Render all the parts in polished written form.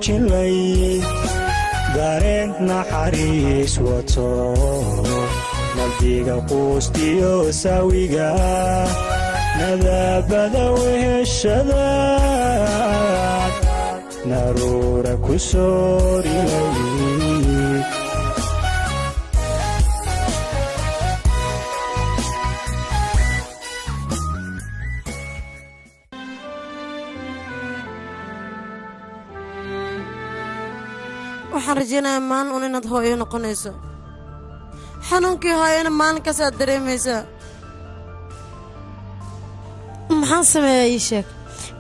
muujinlay dareen naxariis wato nabdiga quustiyo saawiga nadaabada weheshada naruura ku soorilay waxaan rajaynayaa maalin un inaad hooyo noqonayso xanuunkii hooyana maalin kasaad dareemaysaa maxaan sameeyaa ii sheeg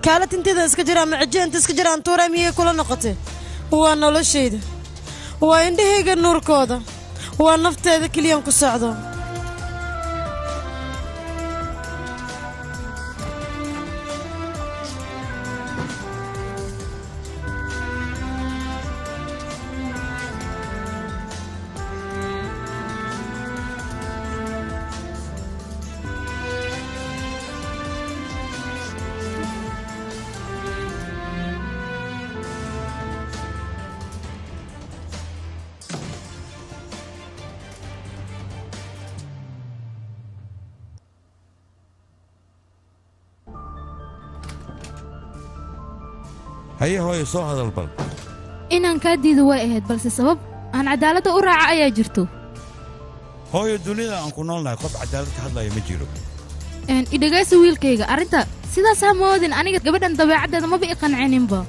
kaala tinteeda iska jira ama cijeenta iska jira aan tuuraa miyay kula noqotay waa noloshayda waa indhahayga nuurkooda waa nafteeda keliyaan ku socdo هيا هوي soo hadal bal inaan ka diido way ahayd balse sabab aan cadaalada u raaca ayaa jirto hooyo dunida aan ku noolnahay qof cadaalad ka hadlaya ma jiro idhagaysa wiilkayga arrinta sidaas ha moodin aniga gabadhan dabeecaddeeda maba i qancininba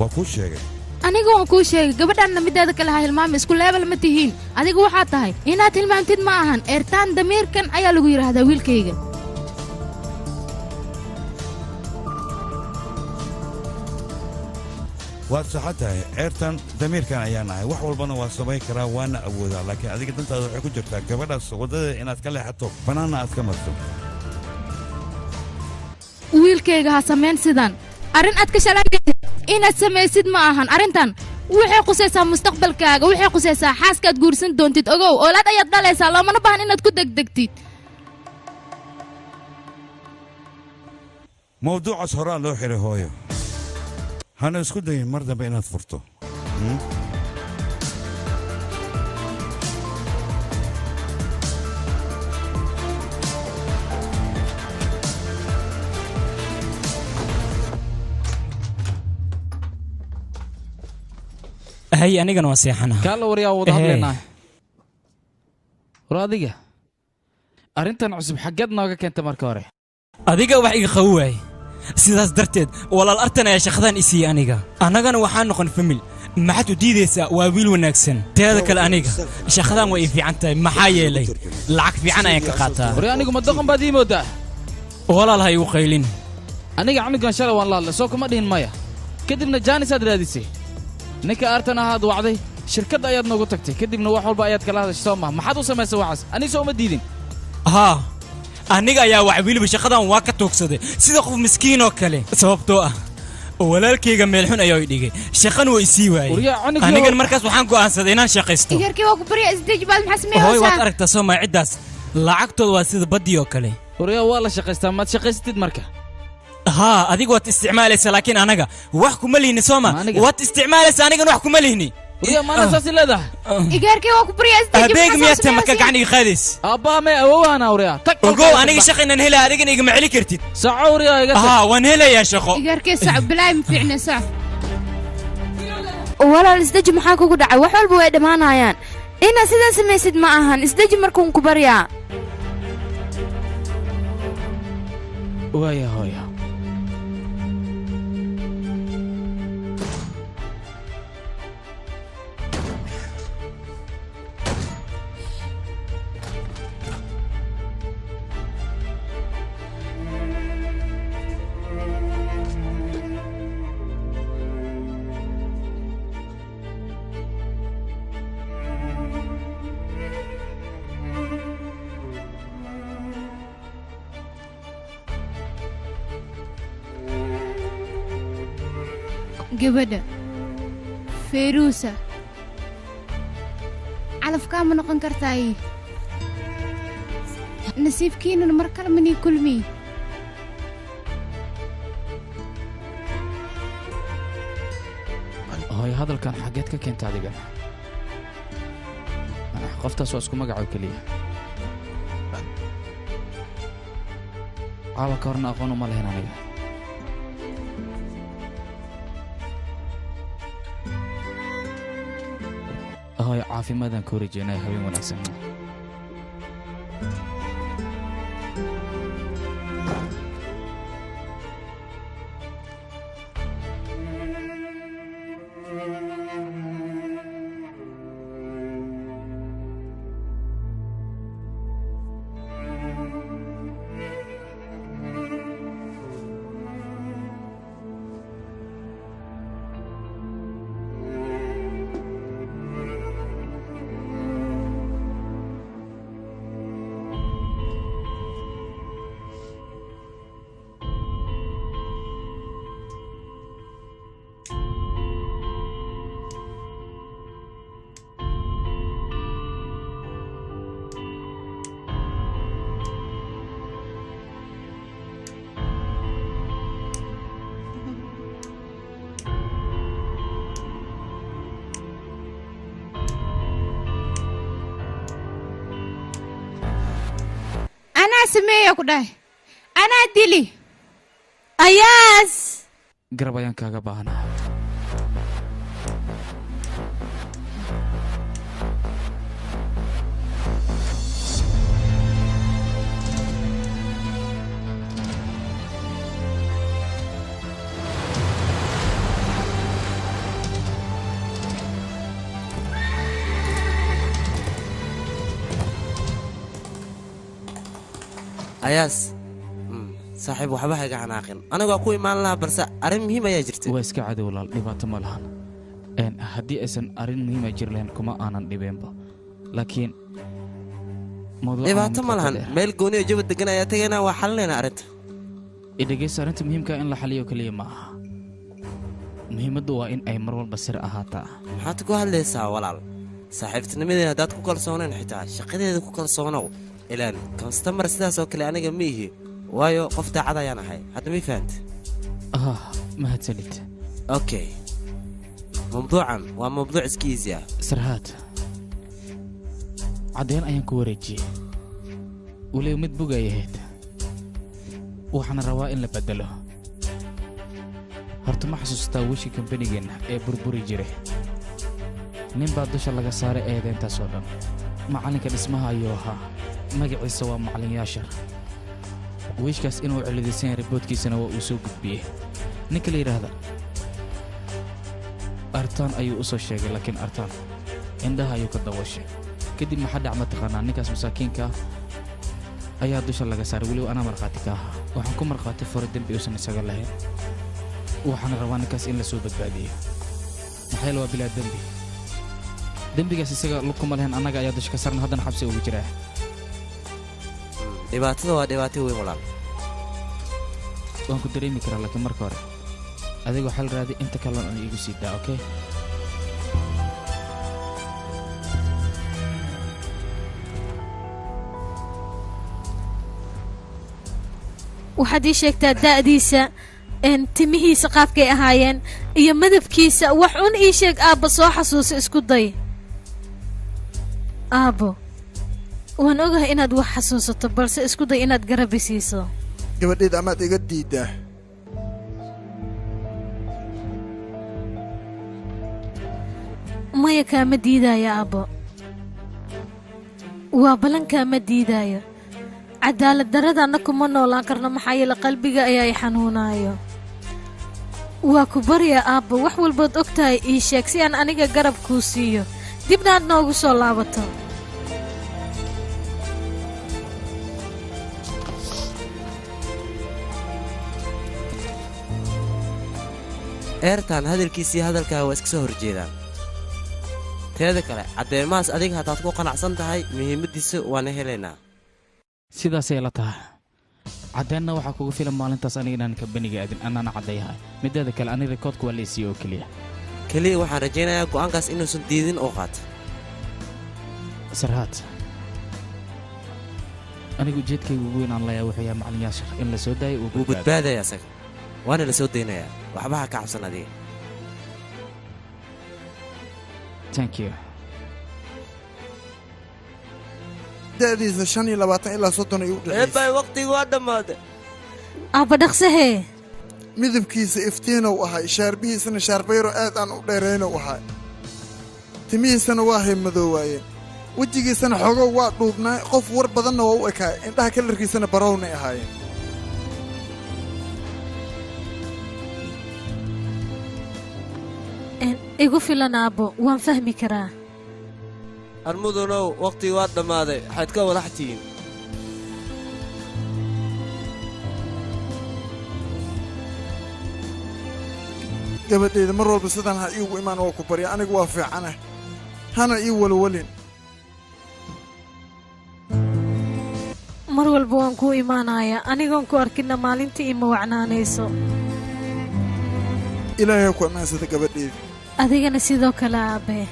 waa kuu sheegay aniga waan kuu sheegay gabadhanna mideeda kale ha hilmaama isku leebal ma tihiin adiga waxaa tahay inaad hilmaantid ma ahan eertaan damiirkan ayaa lagu yidhaahdaa wiilkayga waad saxatahay ceertan damiirkan ayaan ahay wax walbana waa samayn karaa waana awoodaa laakiin adiga dantaada waxay ku jirtaa gabadhaas waddadeeda inaad ka leexato bannaanna aad ka marto wiilkayga ha samayn sidan arrin aad ka shalaanaysid inaad samaysid ma ahan arrintan waxay qusaysaa mustaqbalkaaga waxay qusaysaa xaaskaad guursan doontid ogow oolaad ayaad dhalaysaa loomana baahan inaad ku degdegtid mawduucaas horaa loo xiray hooyo hana isku dayin mar dambe inaad furto هي أنا وسيحنا كلا وريا وضح لنا راضية أرنتن عصب حقدنا كنت مركوري أديك وحي خوي sidaas darteed walaal artan ayaa shaqadan isii anagana waxaan noqon famil maxaad u diidaysaa waa wiil wanaagsan teeda kale aniga shaqadan way fiican tahay maxaa yeelay lacag fiican ayaan ka qaataa wari anigu ma doqon baad ii moodaa walaal hay u qaylin aniga camigan shalay waan laadlay soo kuma dhihin maya kadibna jaanis aad raadisay ninka artan ahaad wacday shirkadda ayaad noogu tagtay kadibna wax walba ayaad kala hadashay soo maha maxaad u samaysay waxaas aniga soo uma diidin haa aniga ayaa wax wiliba shaqadan waa ka toogsaday sida qof miskiin oo kale sababtoo ah walaalkayga meel xun ayaa dhigay shaqan way sii waayay aniga markaas waxaan go'aansaday inaan shaqaysto yarkii waa ku bariya isdajbaad maxaa sameeyay hooy waad aragtaa soo ma cidaas lacagtooda waa sida badii oo kale wariya waa la shaqaystaa maad shaqaysatid marka haa adiga waad isticmaalaysaa laakiin anaga wax kuma lihni soo ma waad isticmaalaysaa anigana wax kuma lihni ويا ما أنا ساسي لده إيجاركي وكبريا استجيب أبيك ميت مكة قعني خادس أبا ما أوانا وريا وقو أنا شقي إن هلا أريجني يجمع علي كرتيت سعوريا ونهلا يا شخو إيجاركي صعب بلا ينفعنا صعب ولا الاستجيب محاكو قد عوحول بويد ما نايان إنا سيدا سميسيد معهن استجيب مركون كبريا ويا هويا gabadha Ferusa calafka ma noqon kartaa nasiibkiina mar kale mani kulmi هاي هذا كان حاجات كنت هذه قال قفت أسوأ مقعو كليه عاوة كورنا أقوانو مال هنا نيجا هاي عافي ماذا كوري جيناي هاي وناسم سمية كده أنا دلي أياس قرب أيان كاغا باهنا ayaas saaxiib waxba hayga xanaaqin aniga ku imaan lahaa balse arin muhiim ayaa jirtay waa iska cadow walaal dhibaato ma lahan haddii aysan arin muhiim jir lahayn kuma aanan dhibeenba laakiin dhibaato ma lahan meel gooni oo jabad degan ayaa tagaynaa waa xalinaynaa arrinta idhageysa arrinta muhiimka in la xaliyo kaliya ma aha muhiimaddu waa in ay mar walba sir ahaataa maxaad ku hadlaysaa walaal saaxiibtinimadeeda haddaad ku kalsoonayn xitaa shaqadeeda ku kalsoonow ilaan kastamar sidaas oo kale aniga ma ihi waayo qof daacad ayaan ahay hadda ma fahanta mahadsanid okay mawduucan waa mawduuc iska easy ah sarhaad cadeen ayaan ku wareejiyey waliba mid bugay ahayd waxaana rabaa in la bedelo horta ma xasuustaa wishii kambanigeenna ee burburi jiray nin baa dusha laga saaray eedeyntaas oo dhan macalinka dhismaha ayuu ahaa magaciisa waa macalin yaashar wiishkaas inuu cilidaysan yahay riboodkiisana waa uu soo gudbiyey ninka la yidhaahda artaan ayuu u soo sheegay laakiin artaan indhaha ayuu ka dabooshay kadib maxaa dhac ma taqaanaa ninkaas masaakiinka ayaa dusha laga saaray weliba anaa markhaati ka ahaa waxaan ku markhaati furay dembi uusan isaga lahayn waxaana rabaa ninkaas in la soo badbaadiyo maxaa yeele waa bilaa dembi dembigaas isaga lugkuma lahayn annaga ayaa dusha ka sarna haddana xabsi ugu jiraa dhibaatada waa dhibaato weyn walaal waan ku dareemi karaa laakiin marka hore adigoo xal raadi inta kalena aan iigu sii daa okay waxaad ii sheegtaa da'diisa timihiisa qaabkay ahaayeen iyo madabkiisa wax un ii sheeg aabba soo xasuusa isku day aabbo waan ogahay inaad wax xasuusato balse isku day inaad garabi siiso gabadheed amaad iga diiddaa maya kaama diidaayo aabbo waa ballan kaama diidaayo cadaalad daradaanna kuma noolaan karno maxaa yeele qalbiga ayaa i xanuunaayo waa ku baryaa aabbo wax walbood og tahay ii sheeg si aan aniga garab kuu siiyo dibna aad noogu soo laabato eertaan hadalkiisii hadalkaa waa iska soo horjeedaan teeda kale caddeemahaas adiga haddaad ku qanacsan tahay muhiimaddiisa waana helaynaa sidaasay la tahay caddeenna waxaa kugu filan maalintaas aniga inaan kabaniga aadin annaana caddayahay mideeda kale ani rikoodku waa laysiiye oo keliya waxaan rajaynayaa go'aankaas inuusan diidin oo qaato sarhaad anigu ujeedkayga ugu weyn aan layaa wuxuu yahay macalin yaashar in la soo daayo wuu badbaadaya asaga waana la soo daynayaa waxba ha ka cabsan adiga thank you da'diisa 25 ilaa 30 ayuu eebbay dhexeeyay waqtigu waa dhammaaday aabba dhaqsahee midabkiisa iftiinow ahay shaarbihiisana shaarbayro aad aan u dheeraynow ahay timihiisana waa haymadoowaayeen wejigiisana xogow waa dhuubnaa qof war badanna waa u ekaay indhaha kalarkiisana barownay ahaayeen igu filan aabbo waan fahmi karaa armudunow waqtigu waa dhammaaday waxaad ka walax tihiin gabadheeda mar walba sidaan ha iigu imaan waa ku barya anigu waa fiicanah hana ii walwalin mar walba waan kuu imaanayaa anigoon ku arkinna maalintii ima wacnaanayso ilaahay ha ku ammaansada gabadheeda adigana sidoo kale aabbee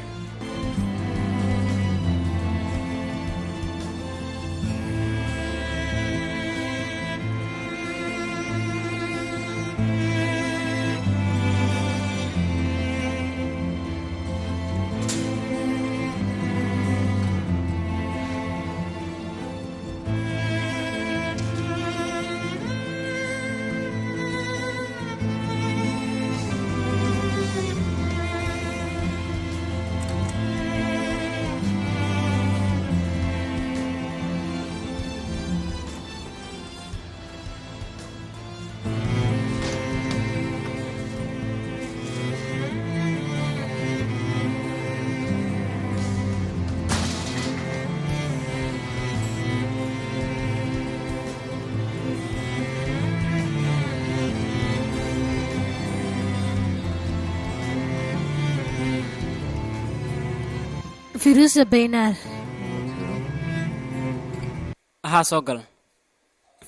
firuusa baynaar ahaa soo gal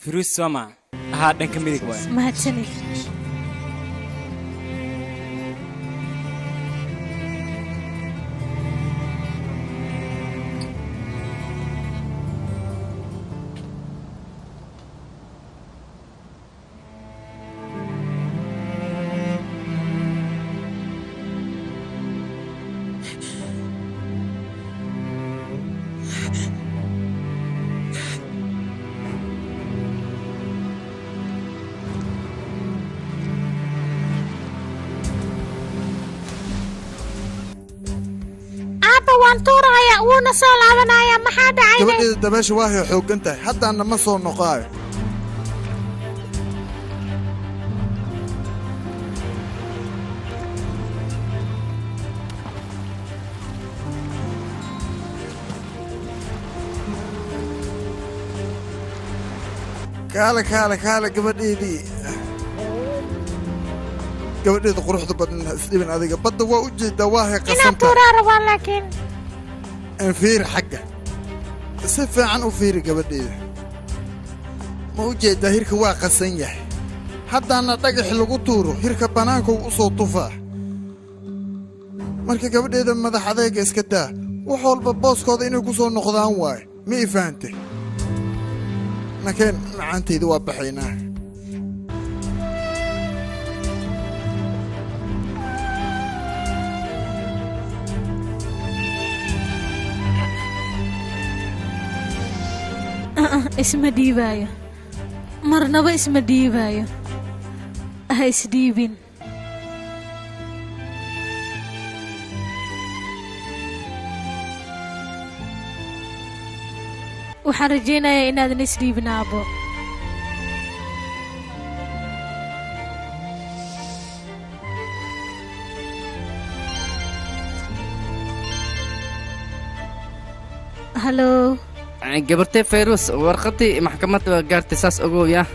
firuus sooma ahaa dhanka midig waay mahadsani wuuna soo laabanaya maxaa dhacay gabadheeda dabaasha waa hay xooggan tahay haddaana ma soo noqaayo kaale gabadheedii gabadheeda quruxda badna isdhibin adiga badda waa u jeedaa waa hay qasanta inaad tuuraa rabaa laakiin fiiri xagga si fiican u fiiri gabadheeda ma u jeedaa hirka waa qasan yahay haddaana dhagax lagu tuuro hirka bannaanka u soo tufaa marka gabadheeda madax adeega iska daa wax walba booskooda inay ku soo noqdaan waaye ma ii fahante nakeen macaantayda waa baxaynaa isma dhiibaayo marnaba isma dhiibaayo ha isdhiibin waxaan rajaynayaa inaadan isdhiibin aabbo halo gabartay fayrus warqadii maxkamadda waa gaartay saas ogow yaa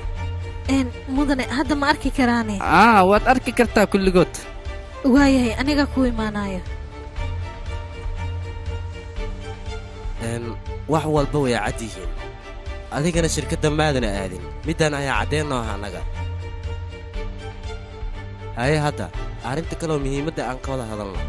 mudane hadda ma arki karaane waad arki kartaa kulligood waayahay aniga ku imaanaya wax walba way cad yihiin adigana shirkadda maadana aadin middan ayaa caddeen noo aha annaga haye hadda arrinta kaloo muhiimadda aan ka wada hadalno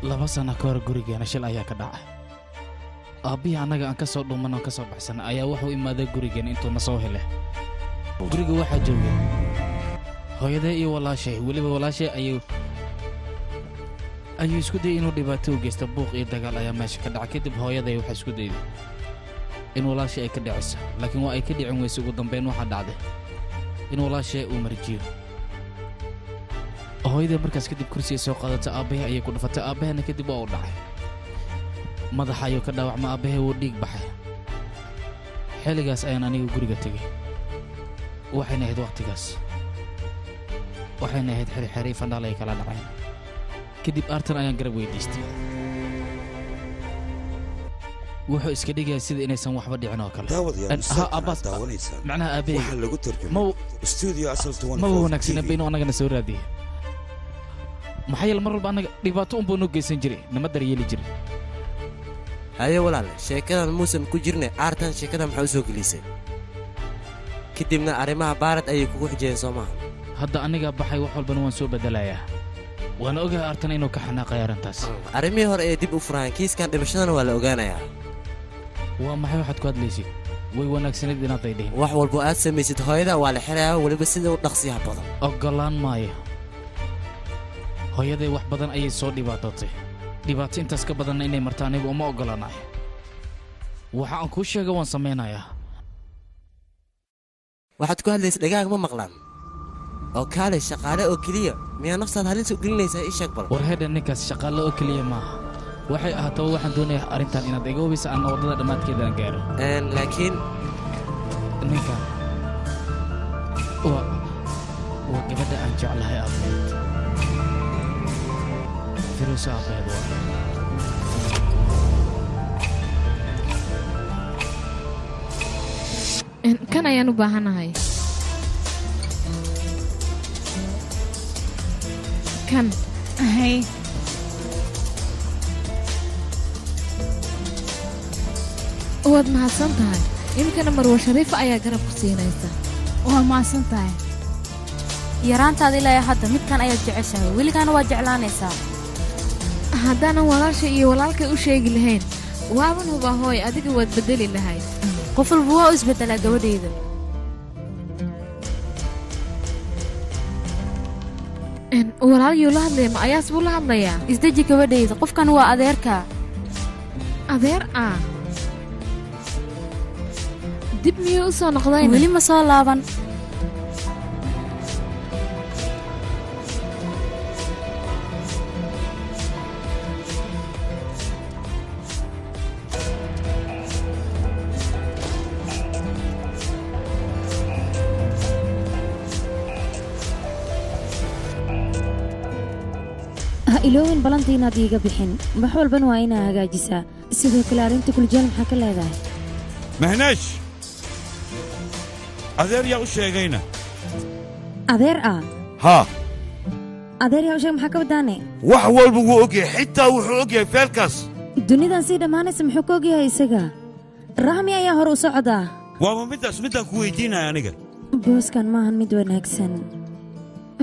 laba sano ka hor gurigeena shil ayaa ka dhacay aabbihii annaga aan ka soo dhuumanoo ka soo baxsan ayaa wuxuu imaaday gurigeen intuu na soo hele guriga waxaa joogay hooyadee iyo walaashay weliba walaashay ayuu isku dayay inuu dhibaato u geysta buuq iyo dagaal ayaa meesha ka dhaca kadib hooyaday waxay isku dayday in walaashay ay ka dhiciso laakiin waa ay ka dhicin weyse ugu dambayn waxaa dhacday in walaashay uu marjiyo hooyadee markaas kadib kursiga soo qaadata aabbahay ayay ku dhufatay aabbahayna kadib waa u dhacay madaxa ayuu ka dhaawacma aabbahay wuu dhiig baxay xilligaas ayaan aniga guriga tegey waxayna ahayd wakhtigaas waxayna ahayd xirxeray fandhaal ay kala dhaceen kadib aartan ayaan garab weydiistay wuxuu iska dhigayaa sida inaysan waxba dhicin oo kale macnaha aabbahay ma wanaagsanaba inuu annagana soo raadiya maxaa yeele mar walba annaga dhibaato unbuu noo geysan jiray nama daryeeli jiray haye walaal sheekadan muusan ku jirnay aartan sheekadan maxaa u soo gelisay kadibna arrimaha baarad ayay kugu xijiyeen soo maaha hadda anigaa baxay wax walbana waan soo beddelayaa waana ogahay aartan inuu ka xanaaqay arrintaas arrimihii hore ee dib u furaan kiiskan dhimashadana waa la ogaanayaa waa maxay waxaad ku hadlaysid way wanaagsanayd inaad ay dhihin wax walbo aad samaysid hooyada waa la xirayaa weliba sida u dhaqsiyaha badan oggolaan maayo hooyaday wax badan ayay soo dhibaatootay dhibaato intaas ka badanna inay marta anigu uma oggolaanayo waxa aan kuu sheega waan samaynayaa waxaad ku hadlaysa dhagaaga ma maqlaan oo kaale shaqaale oo keliya miyaa naftaad halis u gelinaysaa ii sheeg bal war hedha ninkaas shaqaale oo keliya maaha waxay ahaataba waxaan doonayaa arrintan inaad iga hubisa anna waddada dhammaadkeeda aan gaaro laakiin ninkan waa gabadha aan jeclahay aabbayd firuusa aabbayd kan ayaan u baahanahay kan hay waad mahadsan tahay iminkana marwa shariifa ayaa garab ku siinaysa waa mahadsan tahay yaraantaada ilaa hadda midkan ayaad jeceshahay weligaana waad jeclaanaysaa haddaanan walaasha iyo walaalkay u sheegi lahayn waaban hubaa hooy adiga waad beddeli lahayd qof walba waa u isbeddelaa gabadhayda walaalyuu la hadlaya ma ayaas buu la hadlayaa isdeji gabadhayda qofkan waa adeerka adeer ah dib miyuu u soo noqdayna weli ma soo laaban ilooyin ballantii inaad iiga bixin wax walbana waa inaa hagaajisaa sidoo kale arrinta kuljeel maxaa ka leedahay mahnash adeer yaa u sheegayna adeer ah haa adeer yaa u sheeg maxaa ka wadaane wax walba wuu ogyahay xitaa wuxuu ogyahay feelkaas dunidan sii dhammaanaysa muxuu ka ogyahay isaga rahmi ayaa hore u socdaa waaba midaan ku weydiinaya aniga booskan maahan mid wanaagsan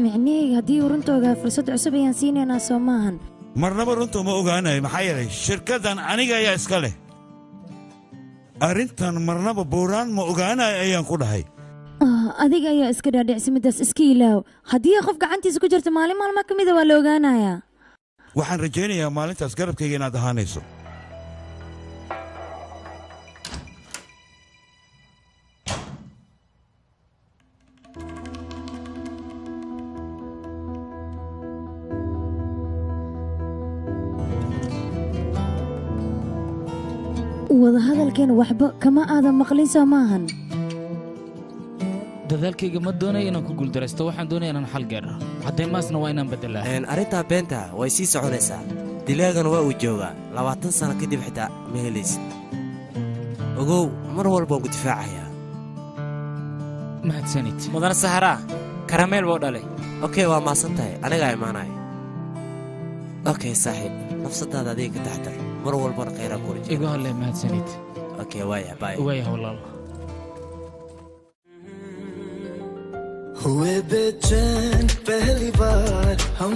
micnihayga haddii uu runta ogaa fursad cusub ayaan siinaynaa soo maahan marnaba runta ma ogaanayo maxaa yeelay shirkaddan aniga ayaa iska leh arrintan marnaba buuraan ma ogaanayo ayaan ku dhahay adiga ayaa iska dhaadhicsi middaas iska ilaaw haddii qof gacantiisa ku jirto maalin maalma ka mida waa la ogaanayaa waxaan rajaynayaa maalintaas garabkayga inaad ahaanayso wadahadalkeena waxba kama aadan maqlin soo maahan dadaalkayga ma doonayo inaan ku guuldaraysto waxaan doonaya inaan xal gaaro caddaymaasna waa inaan beddelaa arrintaa beenta way sii soconaysaa dilaagana waa uu joogaa 20 sano kadib xitaa ma helaysid ogow mar walbaan ku difaacayaa mahadsanid mudana saharaa karameel buu dhalay okey waa maasan tahay anigaa imaanaya okey saaxiib nafsadaada adiga ka taxtar mar walbana khayraa ku rajay igu hadlay mahadsanid okey waaya bye waaya walaal हुए बेचैन पहली बार हम